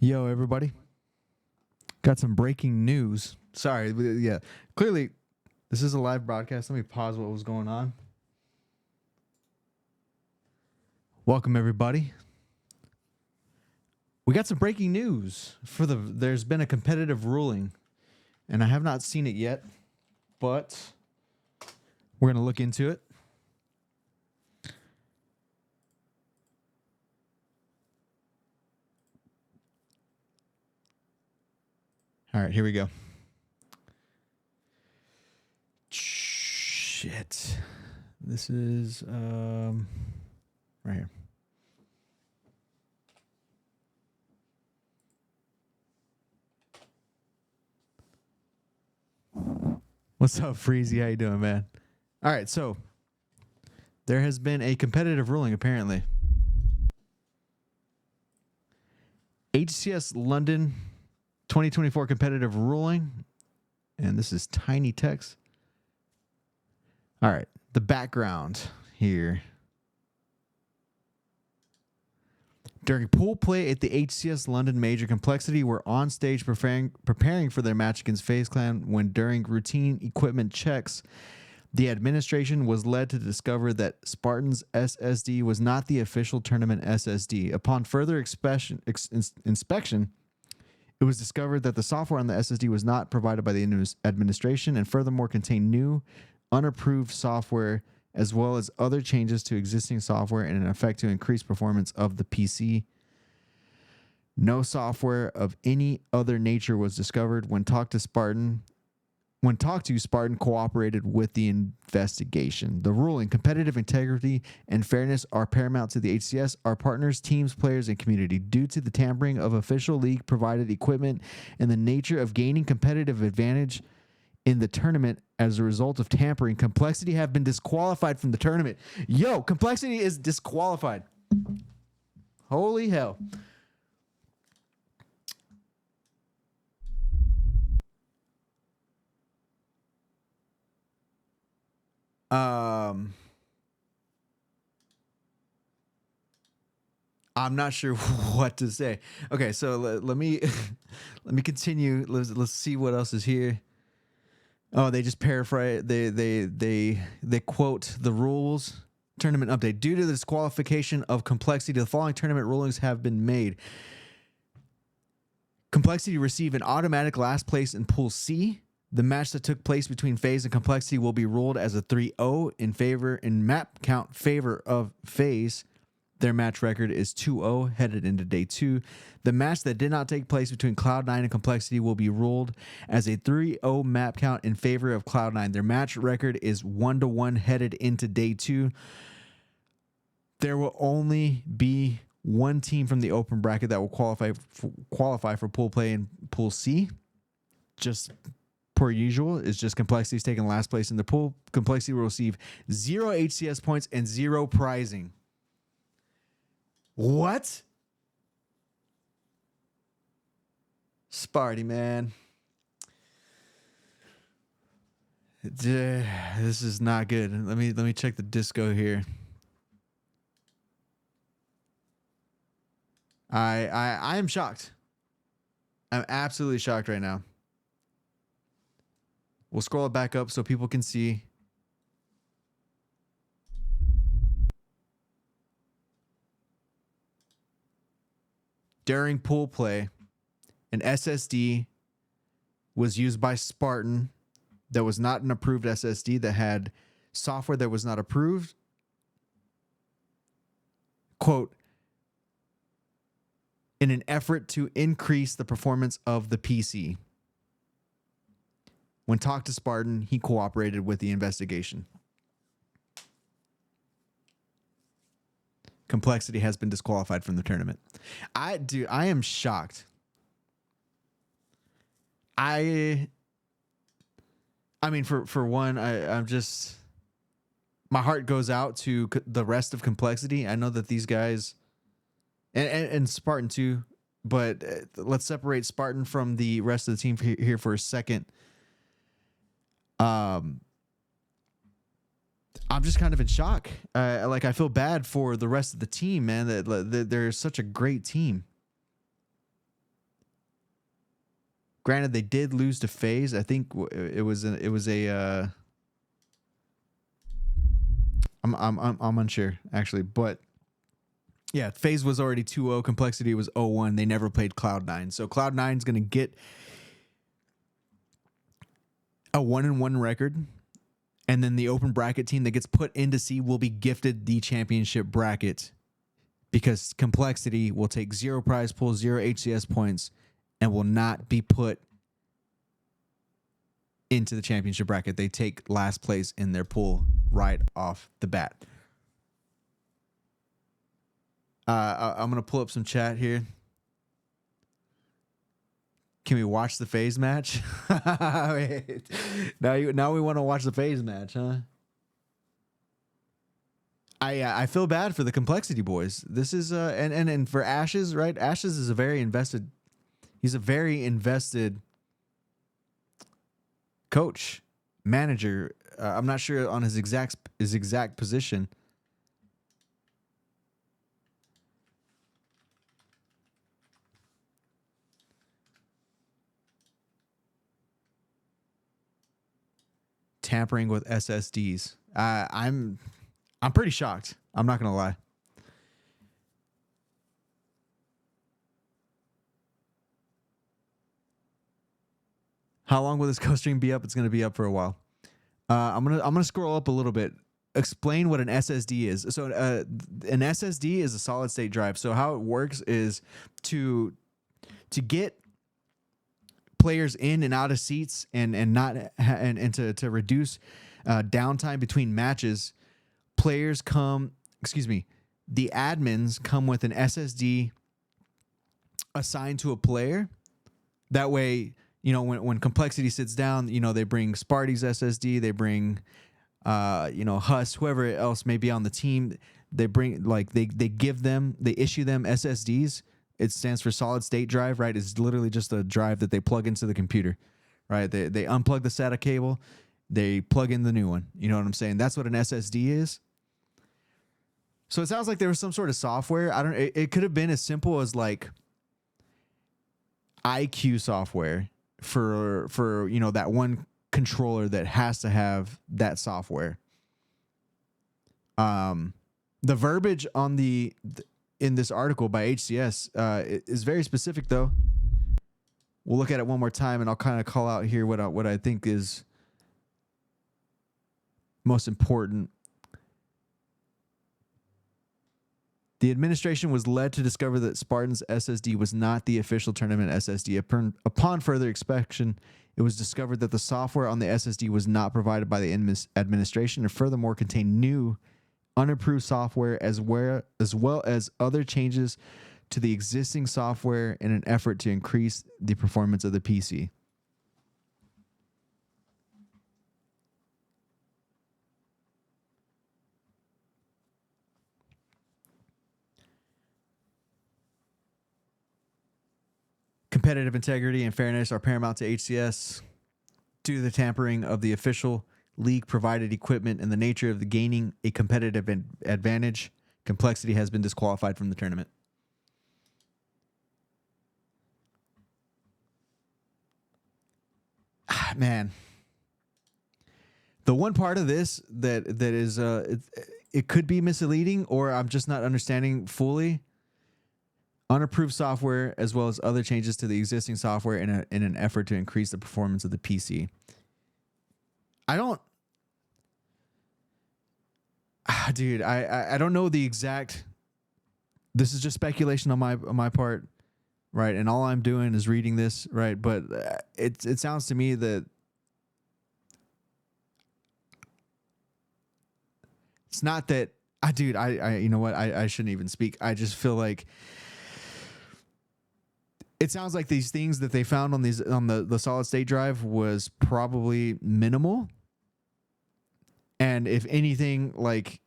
Yo, everybody. Got some breaking news. Sorry, yeah. Clearly, this is a live broadcast. Let me pause what was going on. Welcome, everybody. We got some breaking news. There's been a competitive ruling, and I have not seen it yet, but we're going to look into it. All right, here we go. Shit. This is right here. What's up, Freezy? How you doing, man? All right, so there has been a competitive ruling, apparently. HCS London 2024 competitive ruling, and this is tiny text. All right, the background here. During pool play at the HCS London Major, Complexity were on stage preparing for their match against FaZe Clan when during routine equipment checks, the administration was led to discover that Spartan's SSD was not the official tournament SSD. Upon further inspection, it was discovered that the software on the SSD was not provided by the administration and furthermore contained new, unapproved software as well as other changes to existing software in an effect to increase performance of the PC. No software of any other nature was discovered. When talked to, Spartan cooperated with the investigation. The ruling, competitive integrity and fairness are paramount to the HCS, our partners, teams, players, and community. Due to the tampering of official league-provided equipment and the nature of gaining competitive advantage in the tournament as a result of tampering, Complexity have been disqualified from the tournament. Yo, Complexity is disqualified. Holy hell. I'm not sure what to say. Okay, so let me let me continue. Let's see what else is here. Oh, they just paraphrase. They quote the rules. Tournament update. Due to the disqualification of Complexity, the following tournament rulings have been made. Complexity received an automatic last place in Pool C. The match that took place between FaZe and Complexity will be ruled as a 3-0 in map count favor of FaZe. Their match record is 2-0 headed into day 2. The match that did not take place between Cloud9 and Complexity will be ruled as a 3-0 map count in favor of Cloud9. Their match record is 1-1 headed into day 2. There will only be one team from the open bracket that will qualify for pool play in Pool C. Just per usual, it's just Complexity's taking last place in the pool. Complexity will receive 0 HCS points and 0 prizing. What? Sparty, man. This is not good. Let me check the disco here. I am shocked. I'm absolutely shocked right now. We'll scroll it back up so people can see. During pool play, an SSD was used by Spartan that was not an approved SSD, that had software that was not approved. Quote, in an effort to increase the performance of the PC. When talked to Spartan, he cooperated with the investigation. Complexity has been disqualified from the tournament. I am shocked. I mean, for one, I'm just, my heart goes out to the rest of Complexity. I know that these guys, and Spartan too, but let's separate Spartan from the rest of the team here for a second. I'm just kind of in shock. I feel bad for the rest of the team, man. That they're such a great team. Granted, they did lose to FaZe. I think it was a. I'm unsure actually, but yeah, FaZe was already 2-0. Complexity was 0-1. They never played Cloud9, so Cloud9's gonna get a 1-1 record, and then the open bracket team that gets put into C will be gifted the championship bracket, because Complexity will take 0 prize pool, 0 HCS points, and will not be put into the championship bracket. They take last place in their pool right off the bat. I'm going to pull up some chat here. Can we watch the FaZe match? Wait. Now we want to watch the FaZe match, huh? I feel bad for the Complexity boys. This is and for Ashes, right? Ashes is a very invested. He's a very invested coach, manager. I'm not sure on his exact position. Tampering with SSDs. I'm pretty shocked. I'm not gonna lie. How long will this co-stream be up? It's gonna be up for a while. I'm gonna scroll up a little bit. Explain what an SSD is. So an SSD is a solid state drive. So how it works is to get players in and out of seats and to reduce downtime between matches. Players come, the admins come with an SSD assigned to a player. That way, when Complexity sits down, they bring Sparty's SSD, they bring, Huss, whoever else may be on the team. They bring, they issue them SSDs. It stands for solid state drive, right? It's literally just a drive that they plug into the computer, right? They unplug the SATA cable, they plug in the new one. You know what I'm saying? That's what an SSD is. So it sounds like there was some sort of software. It could have been as simple as like IQ software for that one controller that has to have that software. The verbiage on in this article by HCS is very specific, though. We'll look at it one more time, and I'll kind of call out here what I think is most important. The administration was led to discover that Spartan's SSD was not the official tournament SSD. Upon further inspection, it was discovered that the software on the SSD was not provided by the administration, and furthermore contained new, unapproved software as well as other changes to the existing software in an effort to increase the performance of the PC. Competitive integrity and fairness are paramount to HCS. Due to the tampering of the official league-provided equipment and the nature of the gaining a competitive advantage, Complexity has been disqualified from the tournament. Man, the one part of this that is it could be misleading, or I'm just not understanding fully. Unapproved software as well as other changes to the existing software in an effort to increase the performance of the PC. I don't know the exact. This is just speculation on my part, right? And all I'm doing is reading this, right? But it sounds to me that it's not that I you know what? I shouldn't even speak. I just feel like it sounds like these things that they found on the solid state drive was probably minimal. And if anything, like,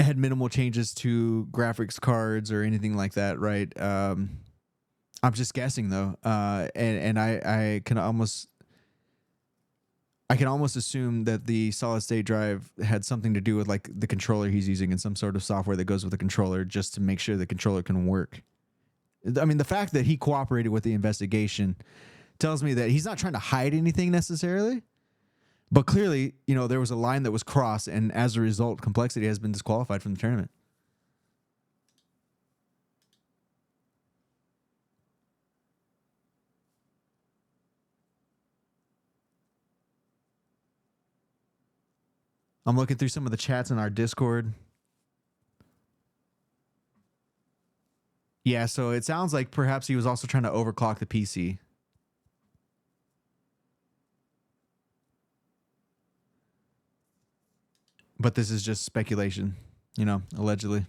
had minimal changes to graphics cards or anything like that, right? I'm just guessing though. And I can almost assume that the solid state drive had something to do with like the controller he's using and some sort of software that goes with the controller just to make sure the controller can work. I mean, the fact that he cooperated with the investigation tells me that he's not trying to hide anything necessarily, but clearly, you know, there was a line that was crossed, and as a result, Complexity has been disqualified from the tournament. I'm looking through some of the chats in our Discord. Yeah, so it sounds like perhaps he was also trying to overclock the PC. But this is just speculation, you know, allegedly.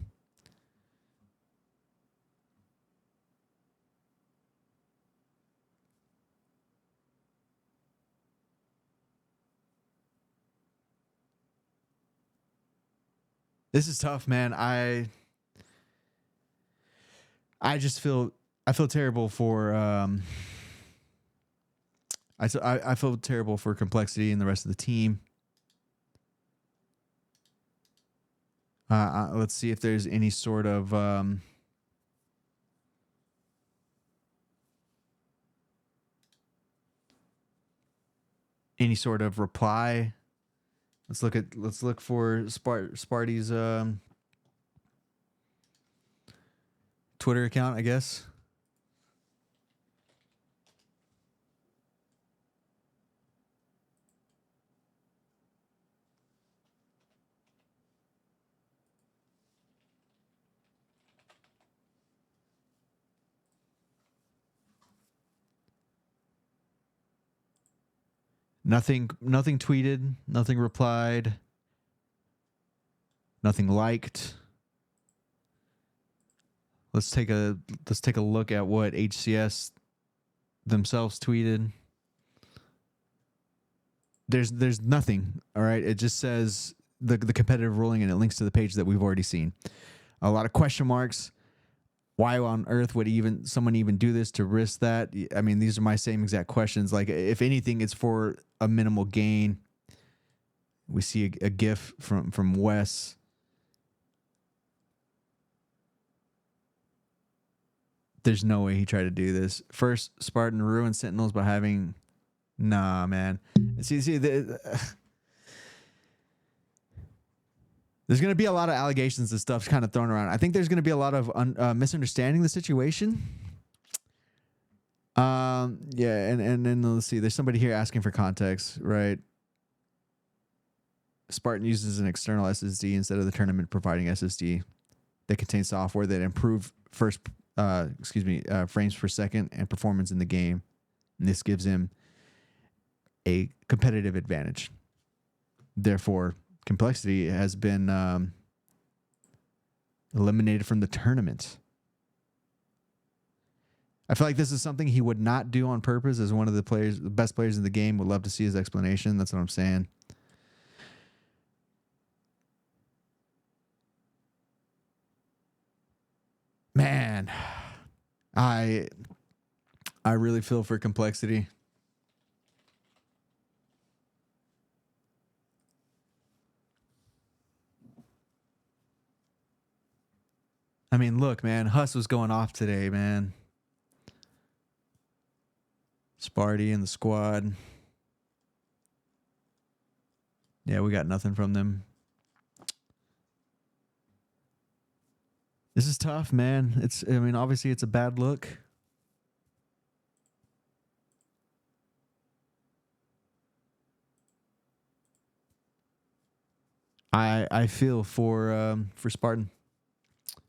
This is tough, man. I just feel terrible for I feel terrible for Complexity and the rest of the team. Let's see if there's any sort of reply. Let's look for Sparty's Twitter account, I guess. Nothing tweeted, nothing replied, nothing liked. Let's take a look at what HCS themselves tweeted. There's nothing, all right? It just says the competitive ruling, and it links to the page that we've already seen. A lot of question marks. Why on earth would someone even do this to risk that? I mean, these are my same exact questions. Like, if anything, it's for a minimal gain. We see a GIF from Wes. There's no way he tried to do this. First, Spartan ruined Sentinels by having... Nah, man. See, there's going to be a lot of allegations and stuff kind of thrown around. I think there's going to be a lot of misunderstanding the situation. Yeah, and then let's see. There's somebody here asking for context, right? Spartan uses an external SSD instead of the tournament providing SSD that contains software that improve frames per second and performance in the game. And this gives him a competitive advantage. Therefore, Complexity has been eliminated from the tournament. I feel like this is something he would not do on purpose. As one of the best players in the game, would love to see his explanation. That's what I'm saying. Man, I really feel for Complexity. I mean, look, man, Huss was going off today, man. Sparty and the squad. Yeah, we got nothing from them. This is tough, man. Obviously it's a bad look. I feel for Spartan.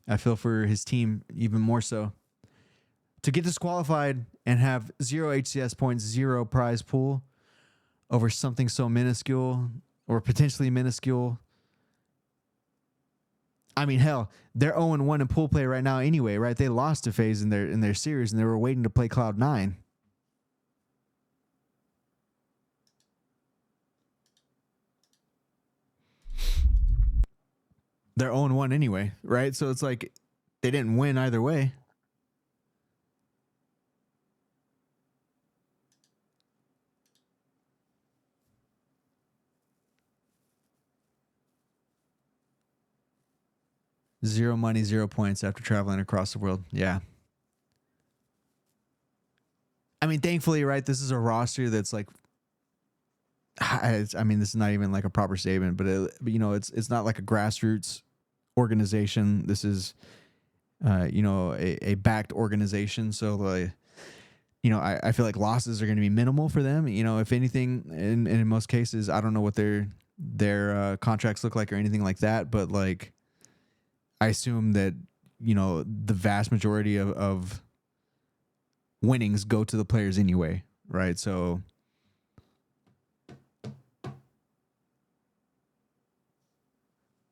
I feel for his team even more so. To get disqualified and have 0 HCS points, 0 prize pool over something so minuscule or potentially minuscule. I mean, hell, they're 0-1 in pool play right now anyway, right? They lost to FaZe in their series, and they were waiting to play Cloud9. They're 0-1 anyway, right? So it's like they didn't win either way. Zero money, 0 points after traveling across the world. Yeah. I mean, thankfully, right, this is a roster that's like, I mean, this is not even like a proper statement, but you know, it's not like a grassroots organization. This is, you know, a backed organization. So like, you know, I feel like losses are going to be minimal for them. You know, if anything, in most cases, I don't know what their contracts look like or anything like that, but like, I assume that, you know, the vast majority of winnings go to the players anyway, right? So,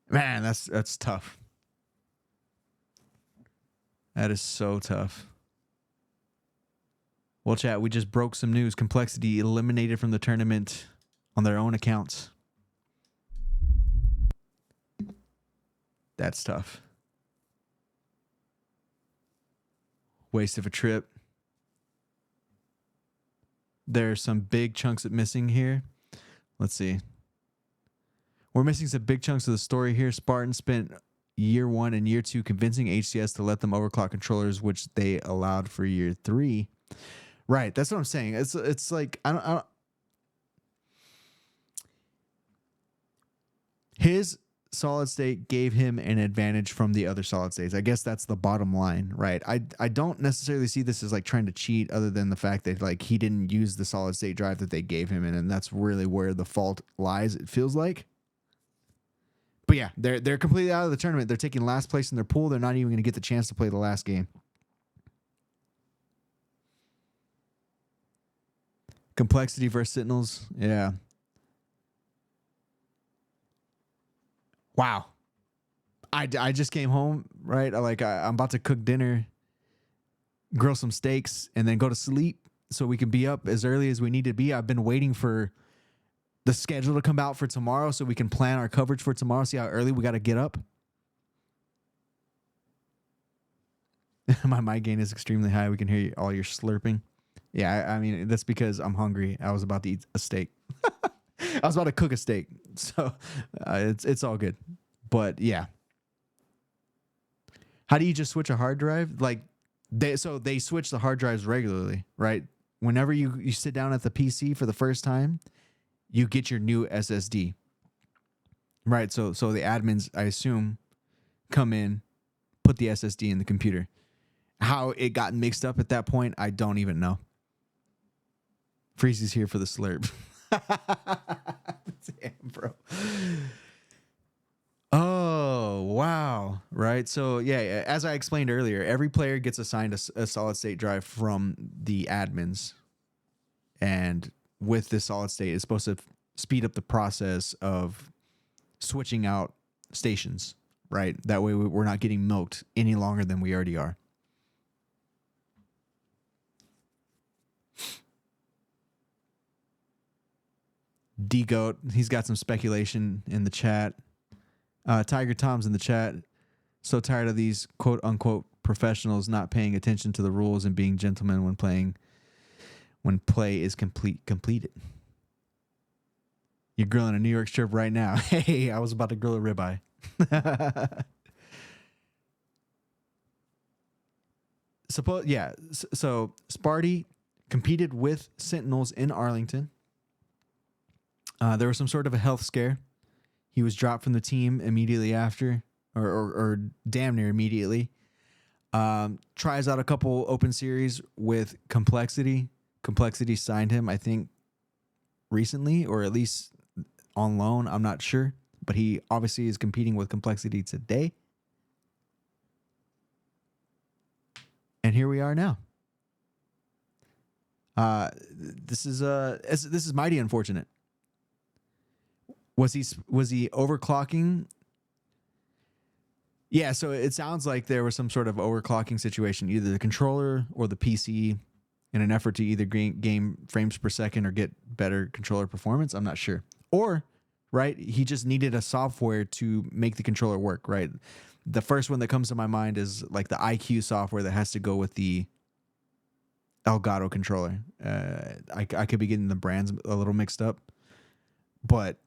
man, that's tough. That is so tough. Well, chat, we just broke some news. Complexity eliminated from the tournament on their own accounts. That's tough. Waste of a trip. There's some big chunks of missing here. Let's see. We're missing some big chunks of the story here. Spartan spent year 1 and year 2 convincing HCS to let them overclock controllers, which they allowed for year 3. Right, that's what I'm saying. It's like I don't his solid state gave him an advantage from the other solid states. I guess that's the bottom line, right? I don't necessarily see this as like trying to cheat, other than the fact that like he didn't use the solid state drive that they gave him, and that's really where the fault lies, it feels like. But yeah, they're completely out of the tournament. They're taking last place in their pool. They're not even going to get the chance to play the last game. Complexity versus Sentinels. Yeah. Wow. I just came home, right? I'm about to cook dinner, grill some steaks, and then go to sleep so we can be up as early as we need to be. I've been waiting for the schedule to come out for tomorrow so we can plan our coverage for tomorrow, see how early we got to get up. My mic gain is extremely high. We can hear all your slurping. Yeah, I mean, that's because I'm hungry. I was about to eat a steak. I was about to cook a steak. So it's all good. But yeah. How do you just switch a hard drive? Like they switch the hard drives regularly, right? Whenever you sit down at the PC for the first time, you get your new SSD. Right? So the admins, I assume, come in, put the SSD in the computer. How it got mixed up at that point, I don't even know. Freezy's here for the slurp. Damn, bro. Oh, wow. Right. So, yeah, as I explained earlier, every player gets assigned a solid state drive from the admins. And with this solid state, it's supposed to speed up the process of switching out stations, right? That way we're not getting milked any longer than we already are. D-Goat, he's got some speculation in the chat. Tiger Tom's in the chat. So tired of these quote unquote professionals not paying attention to the rules and being gentlemen when play is completed. You're grilling a New York strip right now. Hey, I was about to grill a ribeye. So Sparty competed with Sentinels in Arlington. There was some sort of a health scare. He was dropped from the team immediately after, or damn near immediately. Tries out a couple open series with Complexity. Complexity signed him, I think, recently, or at least on loan. I'm not sure. But he obviously is competing with Complexity today. And here we are now. This is mighty unfortunate. Was he overclocking? Yeah, so it sounds like there was some sort of overclocking situation, either the controller or the PC, in an effort to either gain frames per second or get better controller performance. I'm not sure. Or, right, he just needed a software to make the controller work, right? The first one that comes to my mind is like the IQ software that has to go with the Elgato controller. I could be getting the brands a little mixed up, but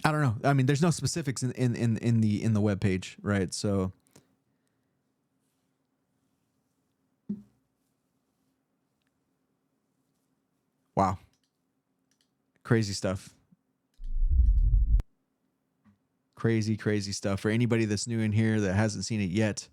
I don't know. I mean, there's no specifics in the web page, right? So Wow. Crazy stuff. Crazy stuff. For anybody that's new in here that hasn't seen it yet,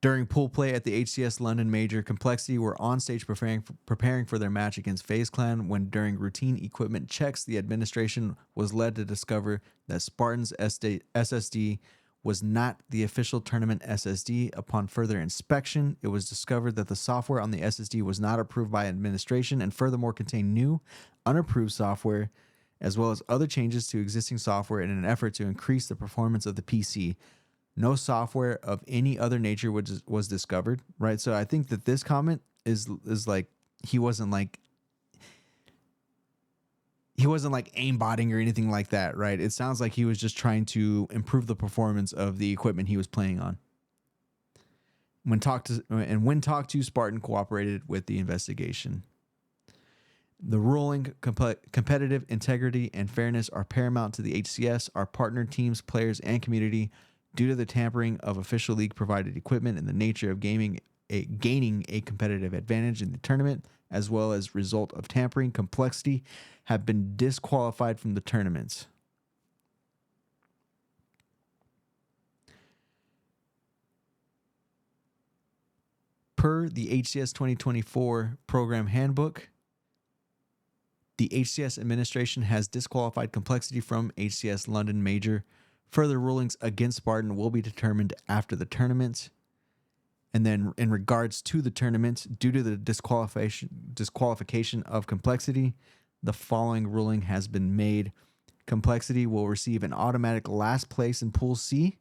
during pool play at the HCS London Major, Complexity were on stage preparing for their match against FaZe Clan when, during routine equipment checks, the administration was led to discover that Spartan's SSD was not the official tournament SSD. Upon further inspection, it was discovered that the software on the SSD was not approved by administration and furthermore contained new, unapproved software, as well as other changes to existing software in an effort to increase the performance of the PC. No software of any other nature was discovered, right? So I think that this comment is like he wasn't like aimbotting or anything like that, right? It sounds like he was just trying to improve the performance of the equipment he was playing on. When talked to, Spartan cooperated with the investigation. The ruling, competitive integrity and fairness are paramount to the HCS, our partner teams, players, and community. Due to the tampering of official league provided equipment and the nature of gaining a competitive advantage in the tournament, as well as result of tampering, Complexity have been disqualified from the tournaments. Per the HCS 2024 program handbook, the HCS administration has disqualified Complexity from HCS London Major. Further rulings against Spartan will be determined after the tournament. And then in regards to the tournament, due to the disqualification of Complexity, the following ruling has been made. Complexity will receive an automatic last place in Pool C.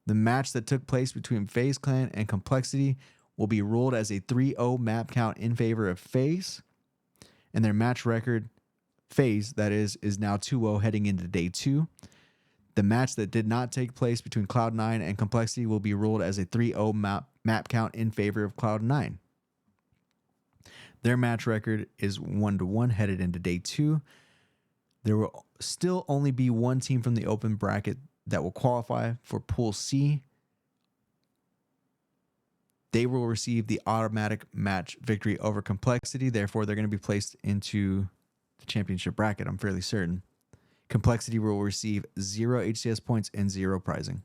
The match that took place between FaZe Clan and Complexity will be ruled as a 3-0 map count in favor of FaZe. And their match record, FaZe, that is now 2-0 heading into day 2. The match that did not take place between Cloud9 and Complexity will be ruled as a 3-0 map count in favor of Cloud9. Their match record is 1-1 headed into day 2. There will still only be one team from the open bracket that will qualify for Pool C. They will receive the automatic match victory over Complexity. Therefore, they're going to be placed into the championship bracket, I'm fairly certain. Complexity will receive 0 HCS points and 0 prizing.